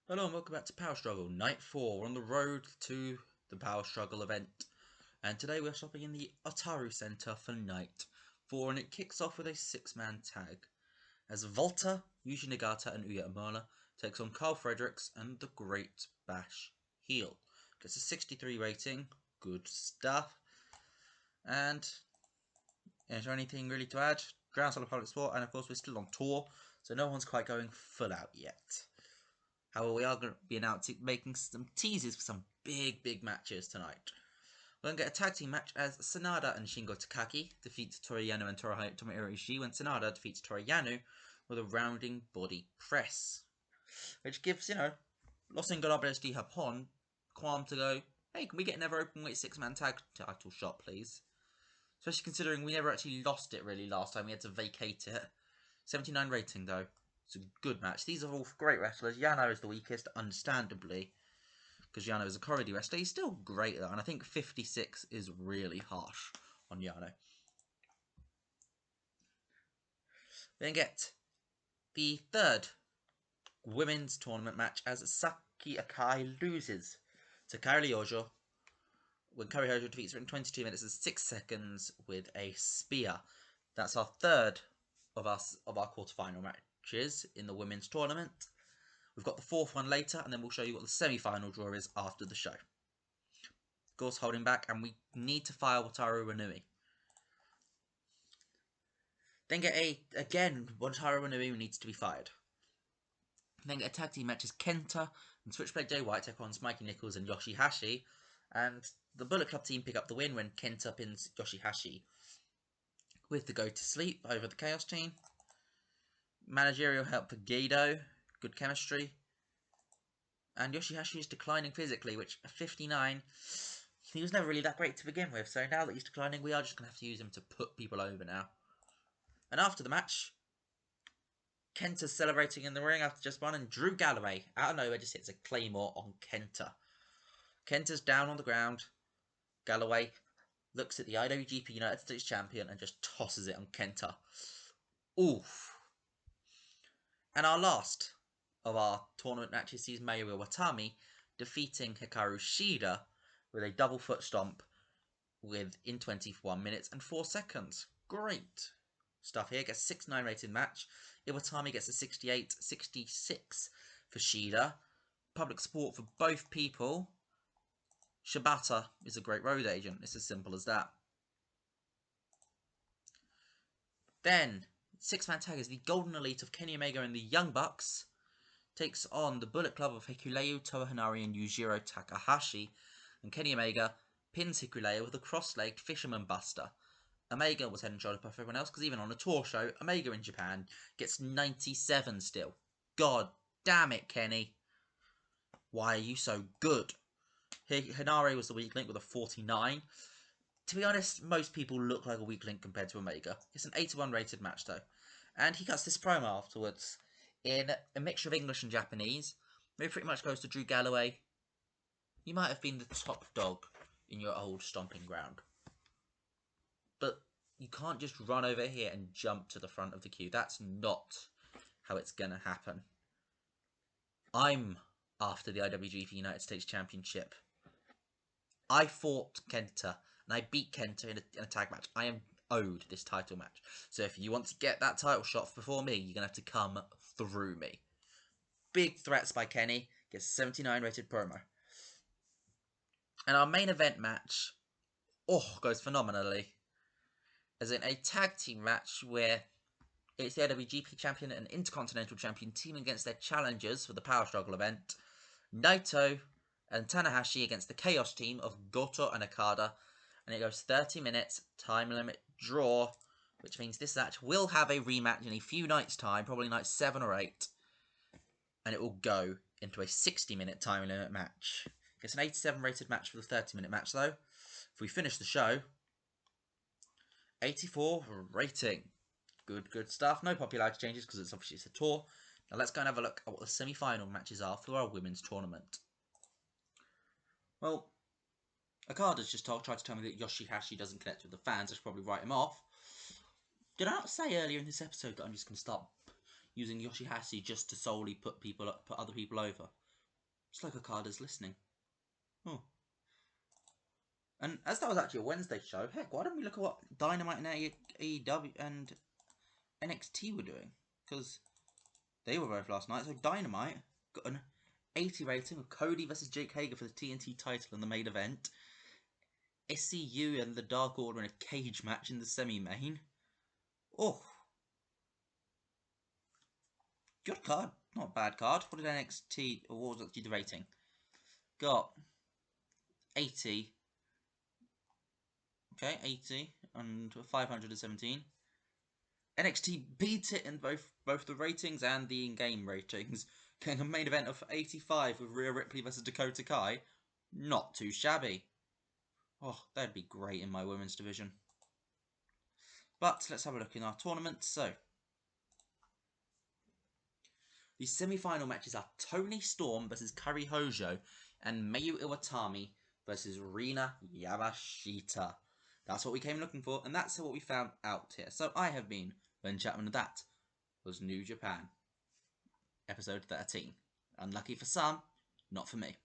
Hello and welcome back to Power Struggle, Night 4. We're on the road to the Power Struggle event. And today we're stopping in the Otaru Center for Night 4. And it kicks off with a 6-man tag. As Volta, Yuji Nagata and Uya Amala takes on Carl Fredericks and the Great Bash Heel. Gets a 63 rating. Good stuff. And is there anything really to add? Ground solid public sport, and of course we're still on tour, so no one's quite going full out yet. However, we are going to be announcing, making some teases for some big matches tonight. We're going to get a tag team match as Sanada and Shingo Takagi defeat Toriyano and Tomohiro Ishii when Sanada defeats Toriyano with a rounding body press. Which gives, Los Ingobernables de Japón qualm to go, hey, can we get another openweight 6-man tag title shot, please? Especially considering we never actually lost it really last time, we had to vacate it. 79 rating though. It's a good match. These are all great wrestlers. Yano is the weakest, understandably, because Yano is a comedy wrestler. He's still great though, and I think 56 is really harsh on Yano. Then get the third women's tournament match as Saki Akai loses to Kairi Yojo when Kairi Yojo defeats her in 22 minutes and 6 seconds with a spear. That's our third of our quarterfinal matches in the women's tournament. We've got the fourth one later, and then we'll show you what the semi-final draw is after the show. Of course, holding back, and we need to fire Wataru Wanui. Then get again, Wataru Wanui needs to be fired. Then get a tag team match as Kenta and Switchblade Jay White take on Mikey Nichols and Yoshihashi, and the Bullet Club team pick up the win when Kenta pins Yoshihashi with the go to sleep over the Chaos team. Managerial help for Gedo, good chemistry. And Yoshihashi is declining physically, which at 59, he was never really that great to begin with. So now that he's declining, we are just going to have to use him to put people over now. And after the match, Kenta's celebrating in the ring after just won, and Drew Galloway, out of nowhere, just hits a claymore on Kenta. Kenta's down on the ground. Galloway looks at the IWGP United States Champion and just tosses it on Kenta. Oof. And our last of our tournament matches sees Mayu Iwatani defeating Hikaru Shida with a double foot stomp in 21 minutes and 4 seconds. Great stuff here. Gets a 6-9 rated match. Iwatani gets a 68-66 for Shida. Public support for both people. Shibata is a great road agent. It's as simple as that. Then, 6-man tag is the Golden Elite of Kenny Omega and the Young Bucks takes on the Bullet Club of Hikuleo, Toa Hanari and Yujiro Takahashi, and Kenny Omega pins Hikuleo with a cross-legged Fisherman Buster. Omega was head and shoulders above everyone else, because even on a tour show, Omega in Japan gets 97 still. God damn it, Kenny. Why are you so good? Hanare was the weak link with a 49. To be honest, most people look like a weak link compared to Omega. It's an 81 rated match though. And he cuts this promo afterwards in a mixture of English and Japanese. It pretty much goes to Drew Galloway. You might have been the top dog in your old stomping ground. But you can't just run over here and jump to the front of the queue. That's not how it's going to happen. I'm after the IWGP United States Championship. I fought Kenta, and I beat Kenta in a tag match. I am owed this title match. So if you want to get that title shot before me, you're going to have to come through me. Big threats by Kenny. Gets a 79 rated promo. And our main event match, goes phenomenally. As in a tag team match where it's the IWGP Champion and Intercontinental Champion teaming against their challengers for the Power Struggle event. Naito and Tanahashi against the Chaos team of Goto and Okada. And it goes 30 minutes, time limit draw, which means this match will have a rematch in a few nights' time, probably night 7 or 8. And it will go into a 60-minute time limit match. It's an 87 rated match for the 30-minute match, though. If we finish the show, 84 rating. Good stuff. No popularity changes because it's obviously a tour. Now let's go and have a look at what the semi-final matches are for our women's tournament. Well, Okada's just tried to tell me that Yoshihashi doesn't connect with the fans. I should probably write him off. Did I not say earlier in this episode that I'm just going to start using Yoshihashi just to solely put other people over? It's like Okada's listening. Oh. And as that was actually a Wednesday show, heck, why don't we look at what Dynamite and AEW and NXT were doing? Because they were both last night. So Dynamite got an 80 rating with Cody versus Jake Hager for the TNT title in the main event. SCU and the Dark Order in a cage match in the semi-main. Oh, good card. Not a bad card. What did NXT, or what was actually the rating? Got 80. Okay, 80 and 517. NXT beat it in both the ratings and the in-game ratings, getting a main event of 85 with Rhea Ripley versus Dakota Kai. Not too shabby. Oh, that'd be great in my women's division. But let's have a look in our tournament. So, the semi-final matches are Toni Storm versus Kari Hojo and Mayu Iwatani versus Rina Yamashita. That's what we came looking for, and that's what we found out here. So I have been Ben Chapman, and that was New Japan, episode 13. Unlucky for some, not for me.